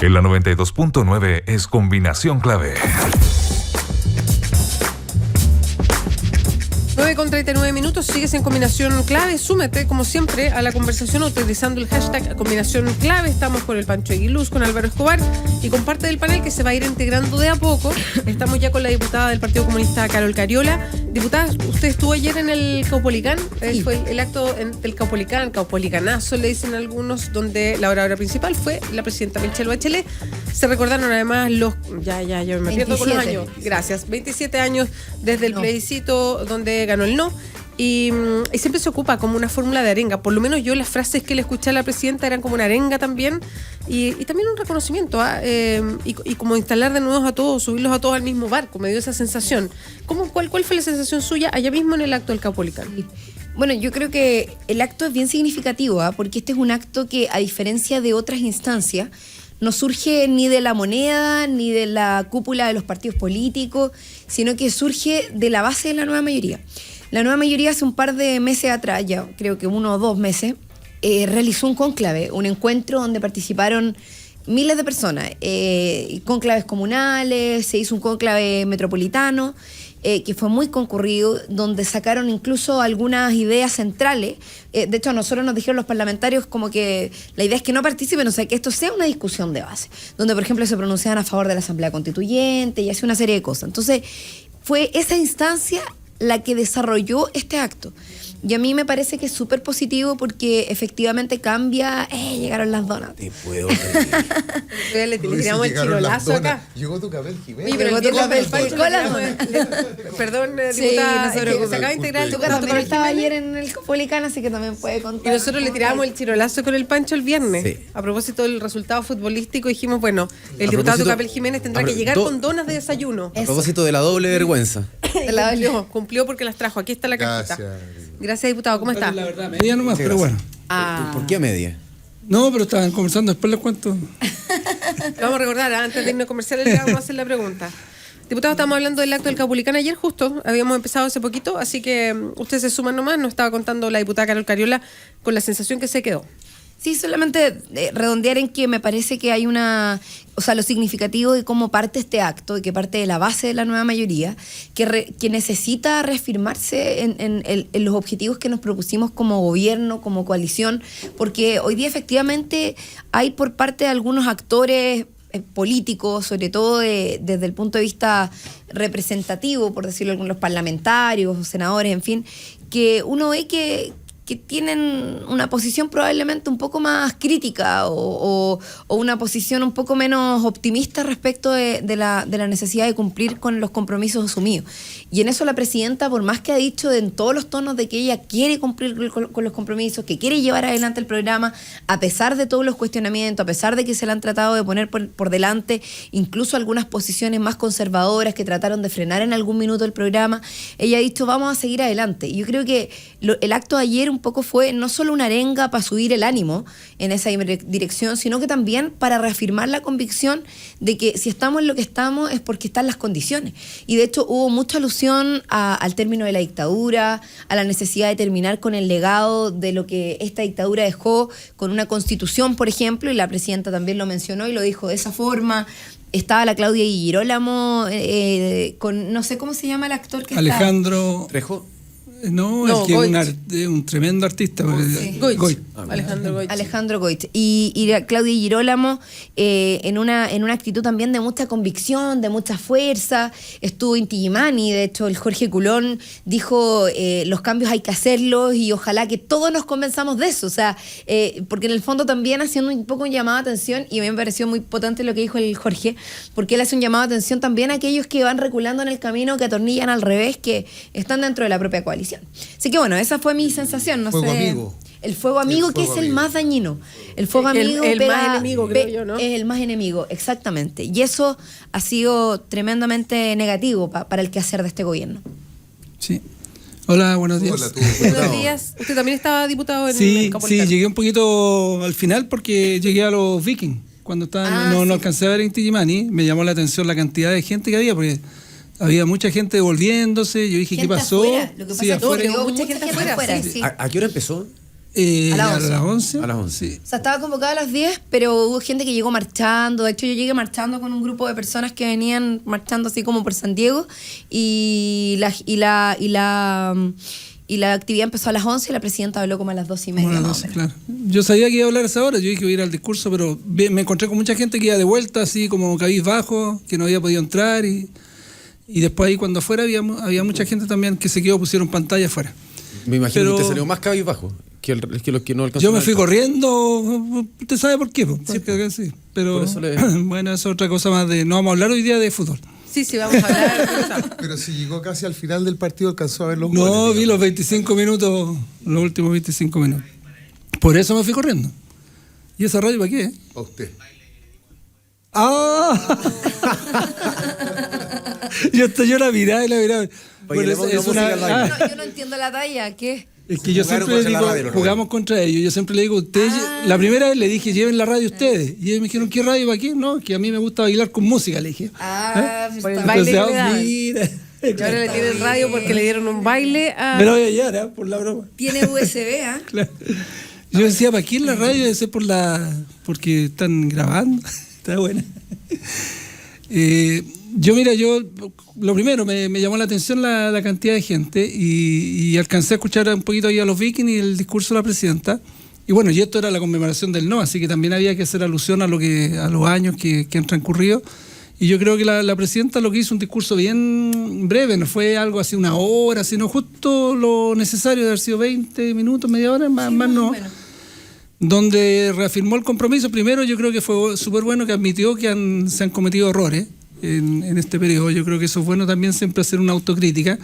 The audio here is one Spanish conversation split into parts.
En la 92.9 es Combinación Clave. 9:39, sigues en Combinación Clave. Súmete, como siempre, a la conversación utilizando el hashtag Combinación Clave. Estamos con el Pancho Aguiluz, con Álvaro Escobar y con parte del panel que se va a ir integrando de a poco. Estamos ya con la diputada del Partido Comunista, Carol Cariola. Diputada, usted estuvo ayer en el Caupolicán. Sí. Fue el acto del Caupolicán, Caupolicanazo le dicen algunos, donde la oradora principal fue la presidenta Michelle Bachelet. Se recordaron además los... Ya me pierdo con los años. Gracias. 27 años desde el plebiscito donde ganó el no. Y siempre se ocupa como una fórmula de arenga. Por lo menos yo las frases que le escuché a la presidenta eran como una arenga también. Y también un reconocimiento. Y como instalar de nuevo a todos, subirlos a todos al mismo barco. Me dio esa sensación. ¿Cuál fue la sensación suya allá mismo en el acto del Caupolicán? Bueno, yo creo que el acto es bien significativo, porque este es un acto que, a diferencia de otras instancias, no surge ni de la moneda, ni de la cúpula de los partidos políticos, sino que surge de la base de la nueva mayoría. La nueva mayoría hace un par de meses atrás, ya creo que 1 o 2 meses, realizó un cónclave, un encuentro donde participaron miles de personas, cónclaves comunales, se hizo un cónclave metropolitano, que fue muy concurrido, donde sacaron incluso algunas ideas centrales. De hecho, a nosotros nos dijeron los parlamentarios como que la idea es que no participen, o sea, que esto sea una discusión de base, donde, por ejemplo, se pronunciaban a favor de la Asamblea Constituyente y así una serie de cosas. Entonces, fue esa instancia la que desarrolló este acto. Y a mí me parece que es súper positivo porque efectivamente cambia... llegaron las donas. Te puedo creer. Le tiramos el chirolazo acá. Llegó tu Cabel Jiménez. Oye, pero el Cabel Perdón, Sí, diputada, no se es que preocupe. se acaba de integrar el Tu diputado también estaba Jiménez. ayer en el Caupolicán, así que también puede Y contar. nosotros le tirábamos el chirolazo con el Pancho el viernes. Sí. A propósito del resultado futbolístico, dijimos, bueno, el A diputado propósito- Tucapel Jiménez tendrá que llegar con donas de desayuno. A propósito de la doble vergüenza. Cumplió porque las trajo. Aquí está la cajita. Gracias. Gracias, diputado. ¿Cómo está? La verdad, media nomás, Muchas pero bueno. gracias. ¿Por qué a media? No, pero estaban conversando, después les cuento. Vamos a recordar, antes de irnos a comerciales, le vamos a hacer la pregunta. Diputado, estamos hablando del acto del Caupolicán ayer justo, habíamos empezado hace poquito, así que usted se suma nomás, nos estaba contando la diputada Carol Cariola con la sensación que se quedó. Sí, solamente redondear en que me parece que hay lo significativo de cómo parte este acto, y que parte de la base de la nueva mayoría, que necesita reafirmarse en los objetivos que nos propusimos como gobierno, como coalición, porque hoy día efectivamente hay por parte de algunos actores políticos, sobre todo desde el punto de vista representativo, por decirlo, algunos parlamentarios, senadores, en fin, que uno ve que tienen una posición probablemente un poco más crítica o una posición un poco menos optimista respecto de la necesidad de cumplir con los compromisos asumidos. Y en eso la presidenta, por más que ha dicho en todos los tonos de que ella quiere cumplir con los compromisos, que quiere llevar adelante el programa, a pesar de todos los cuestionamientos, a pesar de que se le han tratado de poner por delante incluso algunas posiciones más conservadoras que trataron de frenar en algún minuto el programa, ella ha dicho vamos a seguir adelante. Y yo creo que el acto de ayer un poco fue no solo una arenga para subir el ánimo en esa dirección, sino que también para reafirmar la convicción de que si estamos en lo que estamos es porque están las condiciones. Y de hecho hubo mucha alusión al término de la dictadura, a la necesidad de terminar con el legado de lo que esta dictadura dejó con una constitución, por ejemplo, y la presidenta también lo mencionó y lo dijo de esa forma. Estaba la Claudia Di Girolamo, con no sé cómo se llama el actor que Alejandro... ¿Trejo? No, es que es un tremendo artista. Sí. Goich. Ah, Alejandro Goich. Alejandro Goich. Y la Claudia Girolamo en una actitud también de mucha convicción, de mucha fuerza. Estuvo Inti Illimani, de hecho el Jorge Culón dijo los cambios hay que hacerlos y ojalá que todos nos convenzamos de eso. O sea, porque en el fondo también haciendo un poco un llamado de atención, y a mí me pareció muy potente lo que dijo el Jorge, porque él hace un llamado de atención también a aquellos que van reculando en el camino, que atornillan al revés, que están dentro de la propia coalición. Así que bueno, esa fue mi sensación. Fuego amigo. El fuego amigo, El que fuego es el amigo. más dañino. El fuego amigo el más enemigo, creo yo, ¿no? Es el más enemigo, exactamente. Y eso ha sido tremendamente negativo para el quehacer de este gobierno. Sí. Hola, buenos días. Hola, tú. Buenos días. ¿Usted también estaba diputado en el Sí, Caupolicán? llegué un poquito al final porque llegué a los Vikings. Cuando estaban, no alcancé a ver Inti Illimani, me llamó la atención la cantidad de gente que había, porque había mucha gente devolviéndose. Yo dije, ¿qué pasó? Afuera. Lo que pasa Sí, es que afuera. quedó mucha gente afuera, sí. ¿A qué hora empezó? A las 11. 11. A las 11. Sí. O sea, estaba convocada a las 10, pero hubo gente que llegó marchando. De hecho, yo llegué marchando con un grupo de personas que venían marchando así como por San Diego. Y la actividad empezó a las 11 y la presidenta habló como a las 2:30. Como a las 12, claro. Yo sabía que iba a hablar a esa hora, yo dije que iba a ir al discurso, pero me encontré con mucha gente que iba de vuelta, así como cabizbajo, que no había podido entrar. Y después ahí cuando afuera había mucha gente también que se quedó, pusieron pantalla afuera. Me imagino Pero- que usted salió más cabizbajo que los que no alcanzaron. Yo me a fui entrar. corriendo, usted sabe por qué, porque, sí. Pero por eso bueno, eso es otra cosa más de... No vamos a hablar hoy día de fútbol. Sí, vamos a hablar. Pero si llegó casi al final del partido, alcanzó a ver los No, goles, vi digamos. los 25 minutos, los últimos 25 minutos. Por eso me fui corriendo. ¿Y esa radio para qué? A usted. ¡Ah! yo la miraba y la miraba. Oye, le pongo música al baile. Yo no entiendo la talla, ¿qué? Es que yo Jugaron siempre le contra la digo, radio, los jugamos contra ellos. Yo siempre le digo, ustedes, la primera vez le dije, lleven la radio ustedes. Y ellos me dijeron, ¿qué radio para qué? No, que a mí me gusta bailar con música, le dije. Por el está baile Entonces, que le daban. mira. Y ahora le tienen radio porque le dieron un baile a... Me lo voy a hallar, por la broma. Tiene USB, ¿ah? Claro. Yo decía, ¿para qué en la radio? Debe ser porque están grabando. Está buena. Yo lo primero, me llamó la atención la cantidad de gente y alcancé a escuchar un poquito ahí a los Vikings y el discurso de la presidenta. Y bueno, y esto era la conmemoración del no, así que también había que hacer alusión a los años que han transcurrido. Y yo creo que la presidenta lo que hizo un discurso bien breve, no fue algo así una hora, sino justo lo necesario de haber sido 20 minutos, media hora, más no. o menos. Donde reafirmó el compromiso. Primero, yo creo que fue súper bueno que admitió que se han cometido errores en este periodo. Yo creo que eso es bueno también siempre hacer una autocrítica,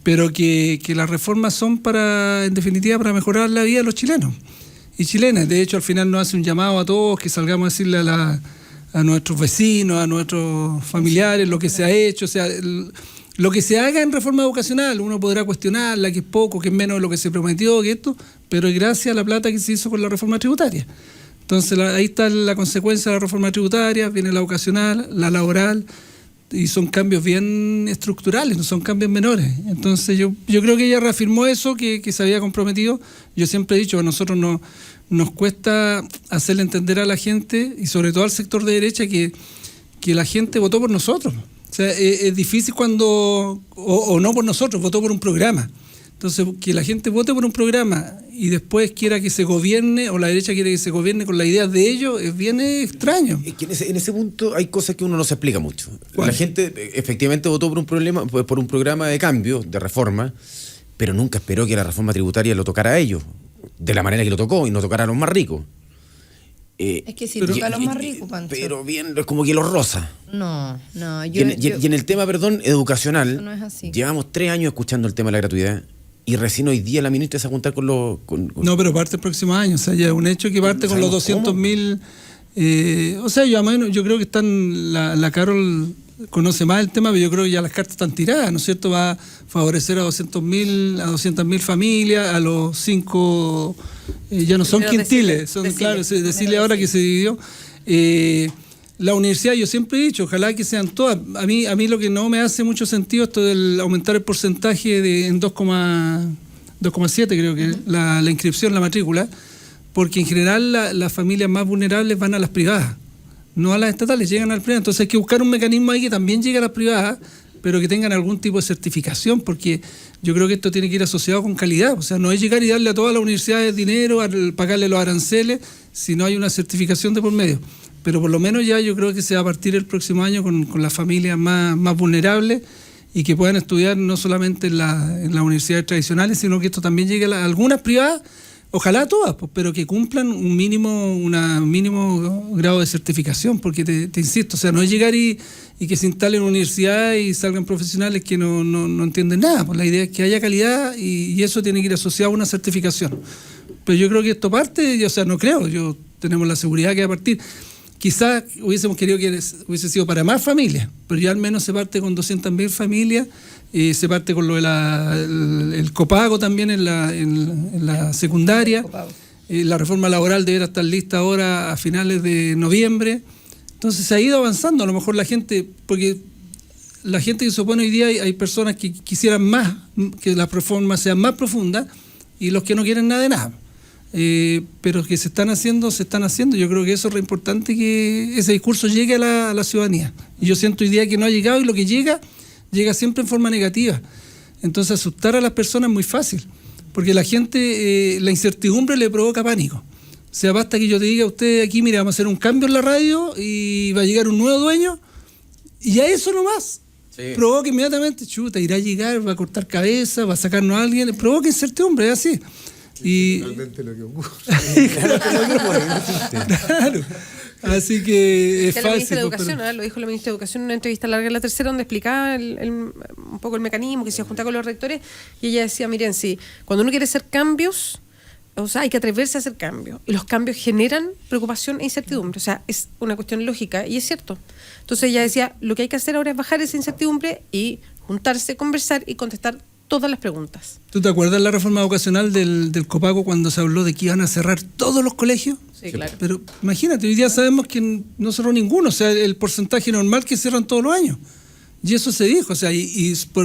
pero que las reformas son en definitiva, para mejorar la vida de los chilenos y chilenas. De hecho, al final nos hace un llamado a todos que salgamos a decirle a nuestros vecinos, a nuestros familiares lo que se ha hecho, o sea, lo que se haga en reforma educacional. Uno podrá cuestionarla, que es poco, que es menos de lo que se prometió, que esto, pero es gracias a la plata que se hizo con la reforma tributaria. Entonces ahí está la consecuencia de la reforma tributaria, viene la educacional, la laboral, y son cambios bien estructurales, no son cambios menores. Entonces yo creo que ella reafirmó eso que se había comprometido. Yo siempre he dicho, a nosotros nos cuesta hacerle entender a la gente, y sobre todo al sector de derecha, que la gente votó por nosotros. O sea, es difícil cuando, o no por nosotros, votó por un programa. Entonces, que la gente vote por un programa y después quiera que se gobierne, o la derecha quiere que se gobierne con las ideas de ellos, es bien extraño. Es que en ese punto hay cosas que uno no se explica mucho. ¿Cuál? La gente efectivamente votó por un programa de cambio, de reforma, pero nunca esperó que la reforma tributaria lo tocara a ellos, de la manera que lo tocó, y no tocara a los más ricos. Es que si toca a los más ricos, Pancho. Pero bien, es como que los rosa. No, Y en el tema, educacional, Eso no es así. llevamos 3 años escuchando el tema de la gratuidad, y recién hoy día la ministra se va a juntar con los... No, pero parte el próximo año, o sea, ya es un hecho que parte con los 200.000. O sea, yo creo que están, la Carol conoce más el tema, pero yo creo que ya las cartas están tiradas, ¿no es cierto? Va a favorecer a 200.000 familias, a los 5, ya no son Primero quintiles, son, decile. claro, decirle ahora que se dividió. La universidad, yo siempre he dicho, ojalá que sean todas. A mí lo que no me hace mucho sentido esto del aumentar el porcentaje en 2,7, creo que la inscripción, la matrícula, porque en general las familias más vulnerables van a las privadas, no a las estatales, llegan a las privadas. Entonces hay que buscar un mecanismo ahí que también llegue a las privadas, pero que tengan algún tipo de certificación, porque yo creo que esto tiene que ir asociado con calidad. O sea, no es llegar y darle a todas las universidades dinero, pagarle los aranceles, si no hay una certificación de por medio. Pero por lo menos ya yo creo que se va a partir el próximo año con las familias más vulnerables, y que puedan estudiar no solamente en las universidades tradicionales, sino que esto también llegue a algunas privadas, ojalá a todas, pues, pero que cumplan un mínimo grado de certificación, porque te insisto, o sea, no es llegar y que se instalen universidades y salgan profesionales que no entienden nada. Pues la idea es que haya calidad, y eso tiene que ir asociado a una certificación. Pero yo creo que esto parte, o sea, no creo, tenemos la seguridad que va a partir. Quizás hubiésemos querido que hubiese sido para más familias, pero ya al menos se parte con 200.000 familias, se parte con lo de el copago también en la secundaria. La reforma laboral deberá estar lista ahora a finales de noviembre. Entonces se ha ido avanzando. A lo mejor la gente, porque la gente que se opone hoy día, hay personas que quisieran más, que las reformas sean más profundas, y los que no quieren nada de nada. pero que se están haciendo. Yo creo que eso es re importante, que ese discurso llegue a la ciudadanía. Y yo siento hoy día que no ha llegado, y lo que llega siempre en forma negativa. Entonces asustar a las personas es muy fácil, porque la gente, la incertidumbre le provoca pánico. O sea, basta que yo te diga a usted aquí, mire, vamos a hacer un cambio en la radio y va a llegar un nuevo dueño, y a eso nomás. Sí. Provoca inmediatamente, chuta, irá a llegar, va a cortar cabeza, va a sacarnos a alguien, provoca incertidumbre, es así. Y realmente lo que ocurre. Claro. Así que es fácil. La ministra de Educación, lo dijo la ministra de Educación en una entrevista larga en La Tercera, donde explicaba un poco el mecanismo que se junta con los rectores, y ella decía, miren, sí, cuando uno quiere hacer cambios, o sea, hay que atreverse a hacer cambios, y los cambios generan preocupación e incertidumbre, o sea, es una cuestión lógica, y es cierto. Entonces ella decía, lo que hay que hacer ahora es bajar esa incertidumbre y juntarse, conversar y contestar todas las preguntas. ¿Tú te acuerdas la reforma educacional del Copaco, cuando se habló de que iban a cerrar todos los colegios? Sí, claro. Pero imagínate, hoy día sabemos que no cerró ninguno, o sea, el porcentaje normal que cierran todos los años. Y eso se dijo, o sea,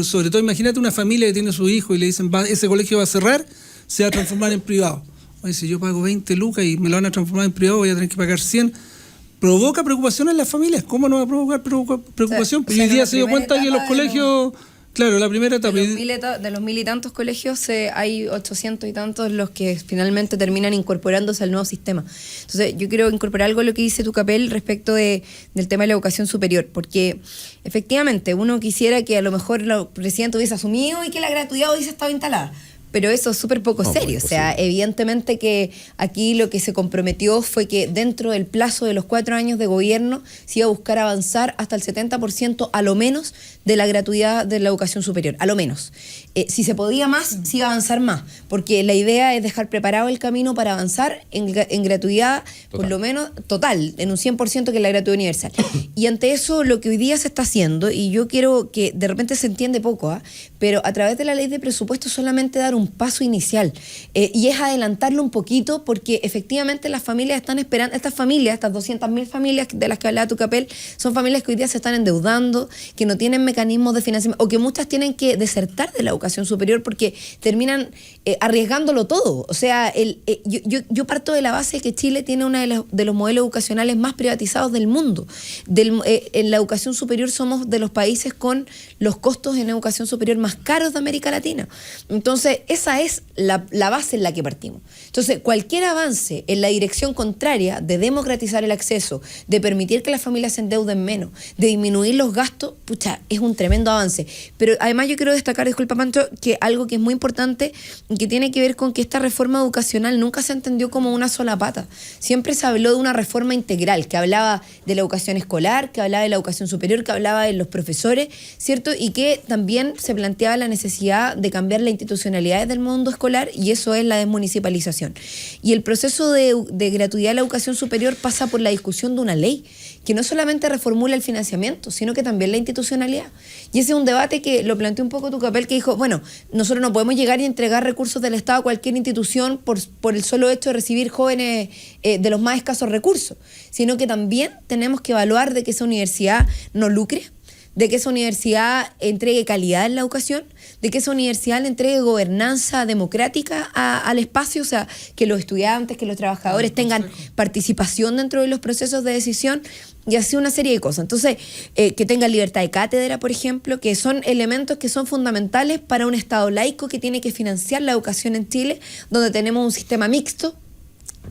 sobre todo imagínate una familia que tiene su hijo y le dicen, ese colegio va a cerrar, se va a transformar en privado. Oye, si yo pago 20 lucas y me lo van a transformar en privado, voy a tener que pagar 100. Provoca preocupación en las familias. ¿Cómo no va a provocar preocupación? Hoy día se dio cuenta que los colegios... Claro, la primera etapa. De los 1000 y tantos colegios hay 800 y tantos los que finalmente terminan incorporándose al nuevo sistema. Entonces, yo quiero incorporar algo a lo que dice Tucapel respecto del tema de la educación superior, porque efectivamente uno quisiera que a lo mejor el presidente hubiese asumido y que la gratuidad hubiese estado instalada. Pero eso es súper poco serio. O sea, evidentemente que aquí lo que se comprometió fue que dentro del plazo de los 4 años de gobierno se iba a buscar avanzar hasta el 70% a lo menos de la gratuidad de la educación superior, a lo menos. Si se podía más, se iba a avanzar más, porque la idea es dejar preparado el camino para avanzar en gratuidad, por lo menos total, en un 100% que es la gratuidad universal. Y ante eso, lo que hoy día se está haciendo, y yo quiero que de repente se entiende poco, pero a través de la ley de presupuesto solamente dar un paso inicial, y es adelantarlo un poquito, porque efectivamente las familias están esperando, estas 200.000 familias de las que hablaba Tucapel, son familias que hoy día se están endeudando, que no tienen mecanismos de financiamiento, o que muchas tienen que desertar de la educación superior porque terminan arriesgándolo todo. O sea, yo parto de la base de que Chile tiene uno de los modelos educacionales más privatizados del mundo. En la educación superior somos de los países con los costos en educación superior más caros de América Latina. Entonces, esa es la base en la que partimos. Entonces, cualquier avance en la dirección contraria de democratizar el acceso, de permitir que las familias se endeuden menos, de disminuir los gastos, pucha, es un tremendo avance. Pero además yo quiero destacar, disculpa Pancho, que algo que es muy importante y que tiene que ver con que esta reforma educacional nunca se entendió como una sola pata. Siempre se habló de una reforma integral, que hablaba de la educación escolar, que hablaba de la educación superior, que hablaba de los profesores, ¿cierto? Y que también se planteaba la necesidad de cambiar la institucionalidad del mundo escolar, y eso es la desmunicipalización. Y el proceso de gratuidad de la educación superior pasa por la discusión de una ley que no solamente reformula el financiamiento, sino que también la institucionalidad. Y ese es un debate que lo planteó un poco Tucapel, que dijo, bueno, nosotros no podemos llegar y entregar recursos del Estado a cualquier institución por el solo hecho de recibir jóvenes de los más escasos recursos, sino que también tenemos que evaluar de que esa universidad no lucre, de que esa universidad entregue calidad en la educación, de que esa universidad le entregue gobernanza democrática al espacio, o sea, que los estudiantes, que los trabajadores tengan participación dentro de los procesos de decisión, y así una serie de cosas. Entonces, que tengan libertad de cátedra, por ejemplo, que son elementos que son fundamentales para un Estado laico que tiene que financiar la educación en Chile, donde tenemos un sistema mixto,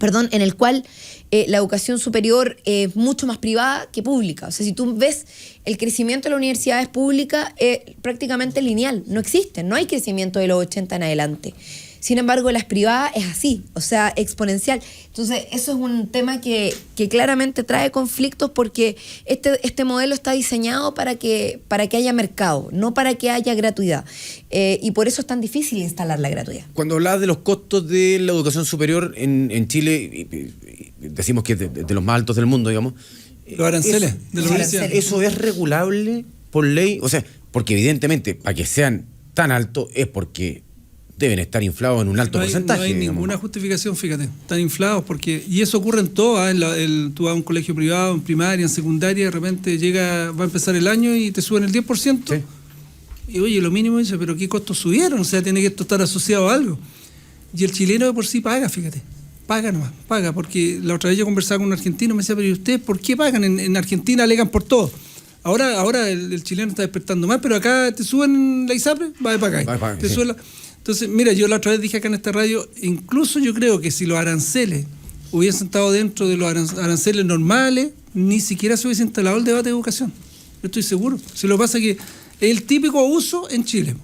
en el cual la educación superior es mucho más privada que pública. O sea, si tú ves el crecimiento de las universidades públicas es prácticamente lineal, no existe, no hay crecimiento de los 80 en adelante. Sin embargo, las privadas es así, o sea, exponencial. Entonces, eso es un tema que claramente trae conflictos, porque este modelo está diseñado para que haya mercado, no para que haya gratuidad. Y por eso es tan difícil instalar la gratuidad. Cuando hablabas de los costos de la educación superior en Chile, decimos que es de los más altos del mundo, digamos. Los aranceles de la universidad. ¿Eso es regulable por ley? O sea, porque evidentemente, para que sean tan altos, es porque deben estar inflados en un alto porcentaje. No hay ninguna justificación, fíjate. Están inflados porque... Y eso ocurre en todo. Tú vas a un colegio privado, en primaria, en secundaria, de repente va a empezar el año y te suben el 10%. Sí. Y oye, lo mínimo dice, pero ¿qué costos subieron? O sea, tiene que esto estar asociado a algo. Y el chileno de por sí paga, fíjate. paga nomás, paga, porque la otra vez yo conversaba con un argentino y me decía, pero ¿y ustedes por qué pagan? En Argentina alegan por todo. Ahora el chileno está despertando más, pero acá te suben la ISAPRE, va de pagar. Entonces, mira, yo la otra vez dije acá en esta radio, incluso yo creo que si los aranceles hubiesen estado dentro de los aranceles normales, ni siquiera se hubiese instalado el debate de educación. Yo estoy seguro. Si lo que pasa es que es el típico abuso en Chile.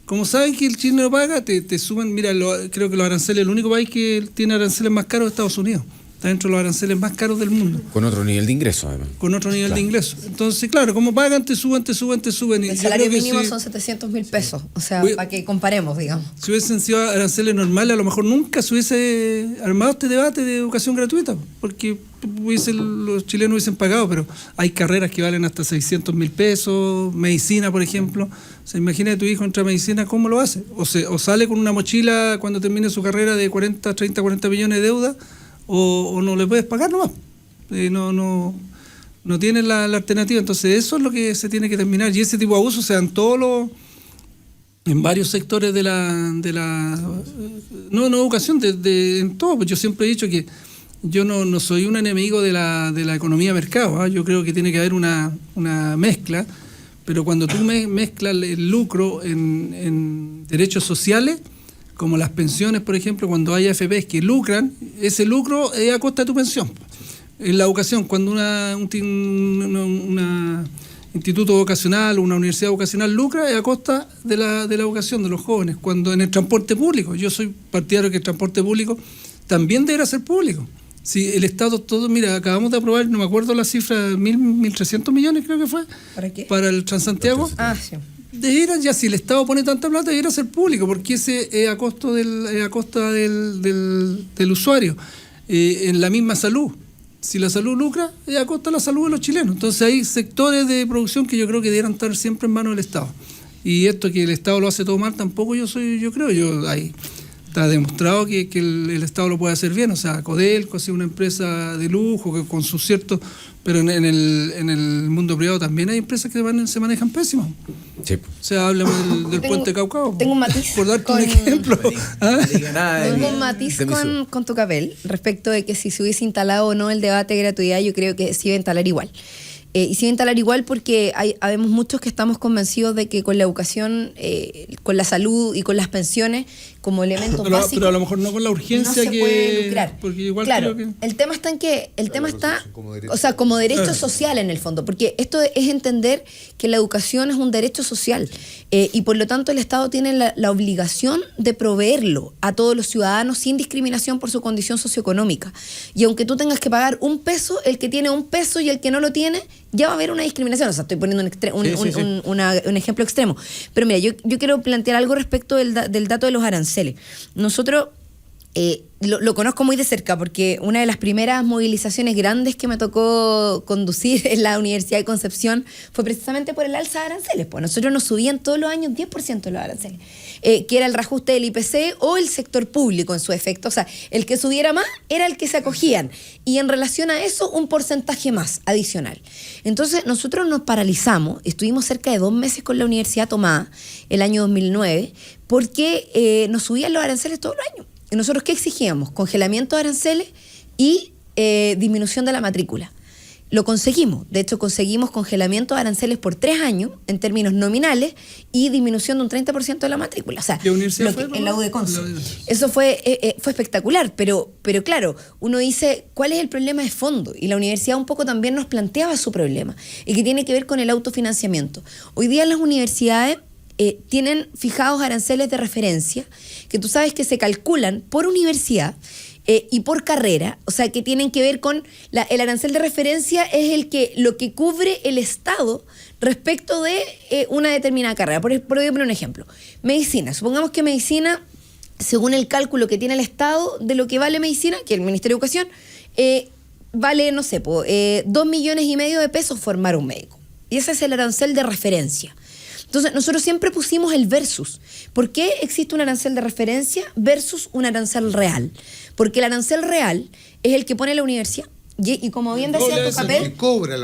Como saben que el chileno paga, te suben. Mira, creo que los aranceles, el único país que tiene aranceles más caros es Estados Unidos. Está dentro de los aranceles más caros del mundo. Con otro nivel de ingreso, además. Con otro nivel de ingreso. Entonces, claro, como pagan, te suben. El salario mínimo son 700.000 pesos. O sea, para que comparemos, digamos. Si hubiesen sido aranceles normales, a lo mejor nunca se hubiese armado este debate de educación gratuita, porque los chilenos hubiesen pagado, pero hay carreras que valen hasta 600.000 pesos, medicina, por ejemplo. O sea, imagina que tu hijo entra a medicina, ¿cómo lo hace? O sale con una mochila cuando termine su carrera de 40 millones de deuda, o no le puedes pagar nomás. No tienes la alternativa. Entonces eso es lo que se tiene que terminar. Y ese tipo de abusos se dan en varios sectores de la educación, en todo. Pues yo siempre he dicho que yo no soy un enemigo de la economía mercado, ¿eh? Yo creo que tiene que haber una mezcla, pero cuando tú mezclas el lucro en derechos sociales, como las pensiones, por ejemplo, cuando hay AFPs que lucran, ese lucro es a costa de tu pensión. En la educación, cuando un instituto vocacional o una universidad vocacional lucra, es a costa de la educación de los jóvenes. Cuando en el transporte público, yo soy partidario que el transporte público también deberá ser público. Si el Estado todo, mira, acabamos de aprobar, no me acuerdo la cifra, 1.300 millones creo que fue. ¿Para qué? Para el Transantiago. Sí. Debería, ya si el Estado pone tanta plata, debería ser público, porque ese es a costa del usuario. En la misma salud, si la salud lucra, es a costa de la salud de los chilenos. Entonces hay sectores de producción que yo creo que deberían estar siempre en manos del Estado. Y esto que el Estado lo hace todo mal, tampoco está demostrado que el Estado lo puede hacer bien. O sea, Codelco ha sido una empresa de lujo que con sus ciertos, pero en el mundo privado también hay empresas que se manejan pésimos. Sí. O sea, hablamos del puente Caucao. Tengo un matiz. Por darte un ejemplo. Tengo un matiz con tu papel respecto de que si se hubiese instalado o no el debate de gratuidad, yo creo que se iba a instalar igual. Y se iba a instalar igual porque habemos muchos que estamos convencidos de que con la educación, con la salud y con las pensiones como elementos básicos, pero a lo mejor no con la urgencia no se puede lucrar. Porque igual claro, creo que el tema está en que como derecho social en el fondo, porque esto es entender que la educación es un derecho social y por lo tanto el Estado tiene la obligación de proveerlo a todos los ciudadanos sin discriminación por su condición socioeconómica. Y aunque tú tengas que pagar $1, el que tiene $1 y el que no lo tiene, ya va a haber una discriminación. O sea, estoy poniendo un ejemplo extremo. Pero mira, yo quiero plantear algo respecto del dato de los aranceles. Nosotros lo conozco muy de cerca porque una de las primeras movilizaciones grandes que me tocó conducir en la Universidad de Concepción fue precisamente por el alza de aranceles. Pues nosotros nos subían todos los años 10% los aranceles, que era el reajuste del IPC o el sector público en su efecto. O sea, el que subiera más era el que se acogían y en relación a eso un porcentaje más adicional. Entonces nosotros nos paralizamos, estuvimos cerca de 2 meses con la universidad tomada el año 2009 porque nos subían los aranceles todos los años. ¿Y nosotros qué exigíamos? Congelamiento de aranceles y disminución de la matrícula. Lo conseguimos. De hecho, conseguimos congelamiento de aranceles por 3 años en términos nominales y disminución de un 30% de la matrícula. O sea, ¿qué universidad fue? En la U de Conce. Eso fue espectacular, pero claro, uno dice, ¿cuál es el problema de fondo? Y la universidad un poco también nos planteaba su problema, y que tiene que ver con el autofinanciamiento. Hoy día las universidades tienen fijados aranceles de referencia, que tú sabes que se calculan por universidad y por carrera, o sea, que tienen que ver con el arancel de referencia es lo que cubre el Estado respecto de una determinada carrera. Por ejemplo, un ejemplo, medicina. Supongamos que medicina, según el cálculo que tiene el Estado de lo que vale medicina, que el Ministerio de Educación, vale, no sé, 2,5 millones de pesos formar un médico. Y ese es el arancel de referencia. Entonces, nosotros siempre pusimos el versus. ¿Por qué existe un arancel de referencia versus un arancel real? Porque el arancel real es el que pone la universidad. Y como bien decía tu papel,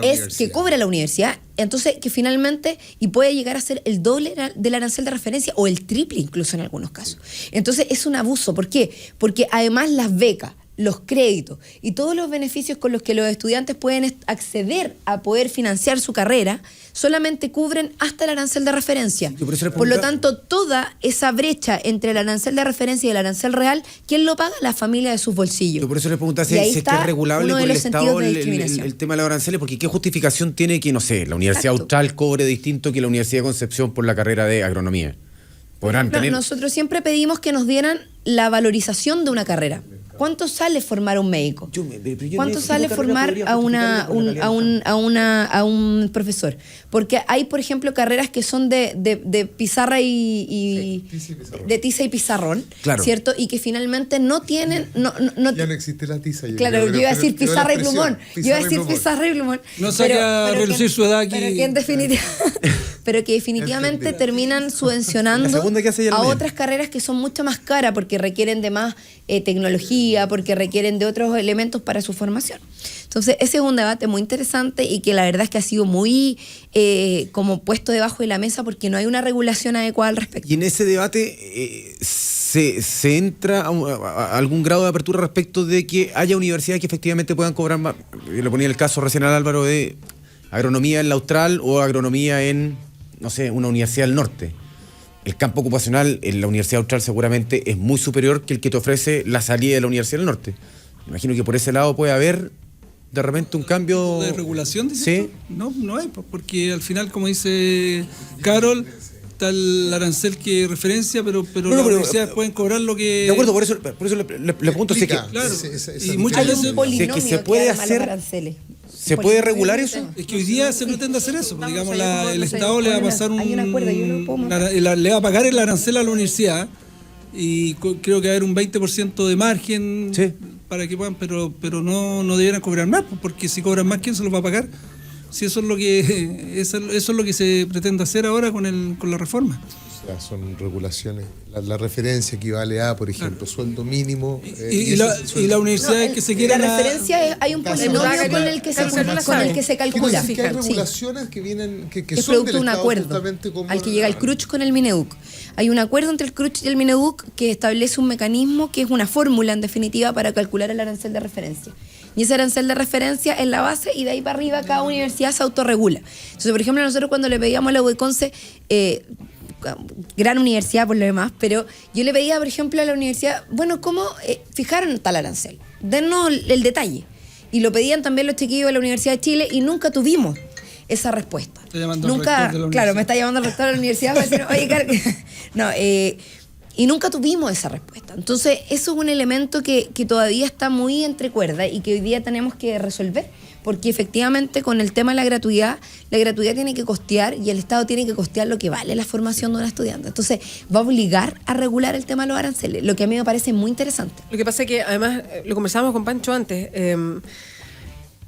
es que cobra la universidad. Entonces, que finalmente, y puede llegar a ser el doble del arancel de referencia o el triple incluso en algunos casos. Entonces, es un abuso. ¿Por qué? Porque además las becas, los créditos y todos los beneficios con los que los estudiantes pueden acceder a poder financiar su carrera solamente cubren hasta el arancel de referencia. Sí, por eso les por lo preguntaba- tanto, toda esa brecha entre el arancel de referencia y el arancel real, ¿quién lo paga? La familia de sus bolsillos. Yo por eso les preguntaba si Y ahí es que está es regulable uno por de el los Estado sentidos de el discriminación. tema de los aranceles, porque ¿qué justificación tiene que, no sé, la Universidad Exacto. Austral cobre distinto que la Universidad de Concepción por la carrera de agronomía? Podrán No, tener... nosotros siempre pedimos que nos dieran la valorización de una carrera. ¿Cuánto sale formar a un médico? ¿Cuánto sale formar a un profesor? Porque hay, por ejemplo, carreras que son de pizarra y de tiza y pizarrón, Claro. ¿cierto? Y que finalmente no tienen... Ya no existe la tiza. Claro, creo, yo iba a decir pero pizarra y la expresión, plumón. Yo iba a decir plumón. pizarra y plumón. No saque a relucir su edad aquí. Pero que en definitiva, pero que definitivamente Entendí. terminan subvencionando La segunda que hace ya la a media. otras carreras que son mucho más caras porque requieren de más tecnología, porque requieren de otros elementos para su formación. Entonces, ese es un debate muy interesante y que la verdad es que ha sido muy como puesto debajo de la mesa porque no hay una regulación adecuada al respecto. Y en ese debate se entra a algún grado de apertura respecto de que haya universidades que efectivamente puedan cobrar más. Yo le ponía el caso recién al Álvaro de agronomía en la Austral o agronomía en, no sé, una universidad del norte. El campo ocupacional en la Universidad Austral seguramente es muy superior que el que te ofrece la salida de la Universidad del Norte. Me imagino que por ese lado puede haber de repente un cambio... ¿De regulación, dices Sí. tú? No hay, pues, porque al final, como dice Carol, está el arancel que referencia, pero las universidades pueden cobrar lo que... De acuerdo, por eso le pregunto si es que Explica. Claro. Esa Y muchas Hay veces... un polinomio que se puede que arma hacer- los aranceles. ¿se puede regular eso? Es que hoy día se pretende hacer eso. Pues, digamos, Vamos, el no sé, Estado le va a hay una- pasar hay un acuerdo, yo no puedo montar. le va a pagar el arancel a la universidad y creo que va a haber un 20% de margen Sí. para que puedan, pero no debieran cobrar más, pues, porque si cobran más, ¿quién se los va a pagar? Si eso es lo que eso es lo que se pretende hacer ahora con la reforma. O sea, son regulaciones. La referencia equivale a, por ejemplo, sueldo mínimo. Y la universidad que se quiera La referencia es, hay un Caso polinomio Raga, con el que se, Carlos con el que se Quiero calcula. decir que hay Sí. regulaciones que vienen, que Es son producto del de un Estado acuerdo justamente como al que llega el CRUCH con el MINEDUC. Hay un acuerdo entre el CRUCH y el MINEDUC que establece un mecanismo que es una fórmula, en definitiva, para calcular el arancel de referencia. Y ese arancel de referencia es la base y de ahí para arriba cada universidad se autorregula. Entonces, por ejemplo, nosotros cuando le pedíamos a la UECONCE, gran universidad por lo demás, pero yo le pedía, por ejemplo, a la universidad, bueno, ¿cómo fijaron tal arancel? Dennos el detalle. Y lo pedían también los chiquillos de la Universidad de Chile y nunca tuvimos esa respuesta. Está llamando al Nunca, rector de la claro, universidad. me está llamando el rector de la universidad para decir, oye, no, y nunca tuvimos esa respuesta. Entonces, eso es un elemento que todavía está muy entre cuerdas y que hoy día tenemos que resolver, porque efectivamente con el tema de la gratuidad tiene que costear y el Estado tiene que costear lo que vale la formación de un estudiante. Entonces, va a obligar a regular el tema de los aranceles, lo que a mí me parece muy interesante. Lo que pasa es que, además, lo conversábamos con Pancho antes,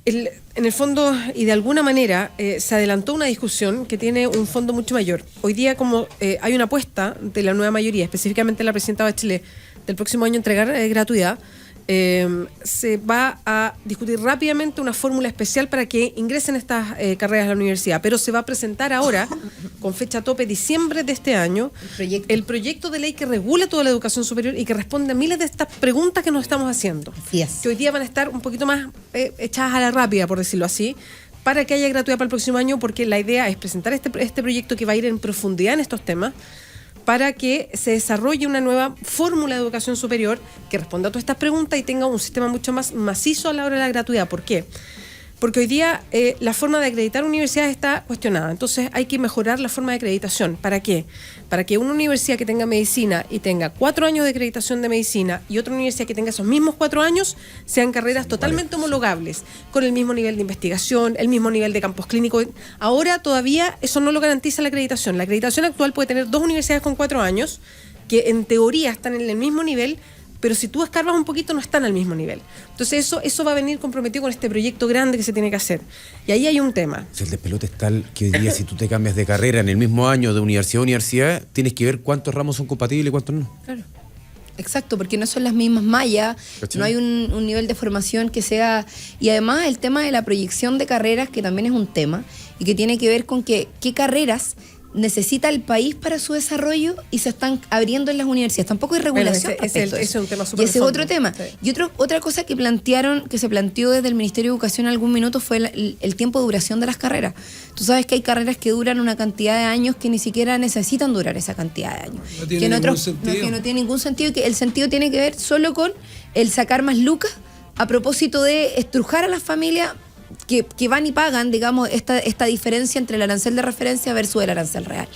en el fondo, y de alguna manera, se adelantó una discusión que tiene un fondo mucho mayor. Hoy día, como hay una apuesta de la nueva mayoría, específicamente la presidenta Bachelet, del próximo año entregar gratuidad, se va a discutir rápidamente una fórmula especial para que ingresen estas carreras a la universidad, pero se va a presentar ahora, con fecha tope diciembre de este año, el proyecto de ley que regula toda la educación superior y que responde a miles de estas preguntas que nos estamos haciendo, Así es. que hoy día van a estar un poquito más echadas a la rápida, por decirlo así, para que haya gratuidad para el próximo año, porque la idea es presentar este proyecto que va a ir en profundidad en estos temas, para que se desarrolle una nueva fórmula de educación superior que responda a todas estas preguntas y tenga un sistema mucho más macizo a la hora de la gratuidad. ¿Por qué? Porque hoy día la forma de acreditar universidades está cuestionada. Entonces hay que mejorar la forma de acreditación. ¿Para qué? Para que una universidad que tenga medicina y tenga 4 años de acreditación de medicina y otra universidad que tenga esos mismos 4 años sean carreras totalmente homologables, con el mismo nivel de investigación, el mismo nivel de campos clínicos. Ahora todavía eso no lo garantiza la acreditación. La acreditación actual puede tener 2 universidades con 4 años que en teoría están en el mismo nivel, pero si tú escarbas un poquito no están al mismo nivel. Entonces eso va a venir comprometido con este proyecto grande que se tiene que hacer. Y ahí hay un tema. El despelote es tal que hoy día si tú te cambias de carrera en el mismo año de universidad a universidad, tienes que ver cuántos ramos son compatibles y cuántos no. Claro. Exacto, porque no son las mismas mallas, ¿Cachai? no hay un nivel de formación que sea... Y además el tema de la proyección de carreras, que también es un tema, y que tiene que ver con qué carreras necesita el país para su desarrollo y se están abriendo en las universidades. Tampoco hay regulación respecto a eso. Ese es un tema súper Y ese es de otro fondo. tema. Sí. Y otra cosa que se planteó desde el Ministerio de Educación en algún minuto fue el tiempo de duración de las carreras. Tú sabes que hay carreras que duran una cantidad de años que ni siquiera necesitan durar esa cantidad de años. No tiene que en ningún otros, sentido. que no tiene ningún sentido y que el sentido tiene que ver solo con el sacar más lucas a propósito de estrujar a las familias que van y pagan, digamos, esta diferencia entre el arancel de referencia versus el arancel real.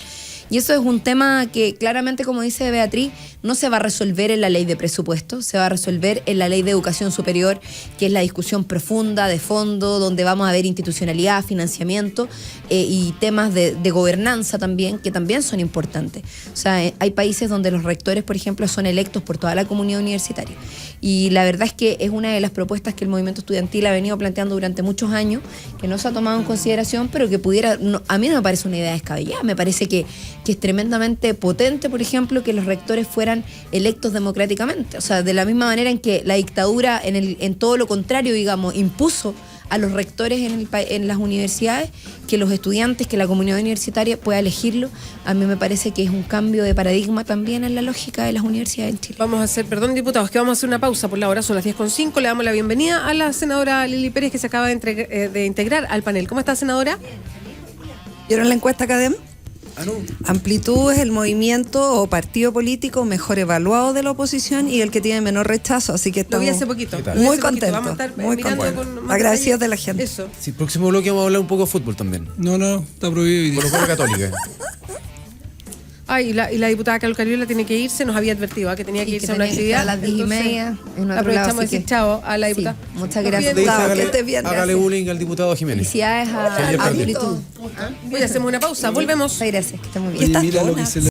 Y eso es un tema que claramente, como dice Beatriz, no se va a resolver en la ley de presupuesto, se va a resolver en la ley de educación superior, que es la discusión profunda, de fondo, donde vamos a ver institucionalidad, financiamiento y temas de gobernanza también, que también son importantes. O sea, hay países donde los rectores, por ejemplo, son electos por toda la comunidad universitaria. Y la verdad es que es una de las propuestas que el movimiento estudiantil ha venido planteando durante muchos años, que no se ha tomado en consideración, pero que pudiera, a mí no me parece una idea descabellada, me parece que es tremendamente potente, por ejemplo, que los rectores fueran electos democráticamente. O sea, de la misma manera en que la dictadura, en todo lo contrario, digamos, impuso a los rectores en las universidades, que los estudiantes, que la comunidad universitaria pueda elegirlo, a mí me parece que es un cambio de paradigma también en la lógica de las universidades en Chile. Vamos a hacer, perdón, diputados, que vamos a hacer una pausa por la hora, son las 10:05. Le damos la bienvenida a la senadora Lili Pérez, que se acaba de integrar al panel. ¿Cómo está, senadora? ¿Vieron la encuesta Academ? Amplitud es el movimiento o partido político mejor evaluado de la oposición y el que tiene menor rechazo, así que Lo vi estamos hace poquito. muy contentos, Vamos a estar muy mirando contentos. con más Agradecidos detalle. de la gente. Eso. Sí, próximo bloque vamos a hablar un poco de fútbol también. No, está prohibido hoy día. Colo-Colo Católica. Ay, y la diputada Carol Cariola tiene que irse, nos había advertido que tenía que Y irse que a una tenía que actividad. estar a las 10:30 en otro aprovechamos lado, de así decir que- chao a la Sí, diputada. muchas Nos gracias. piden- Chao, Hágale- que estés bien, hágale gracias. bullying al diputado Jiménez. Felicidades a Señor Fernández. Amplitud. Hoy hacemos una pausa, volvemos. Muchas gracias, que esté muy bien. Oye, mira lo que se le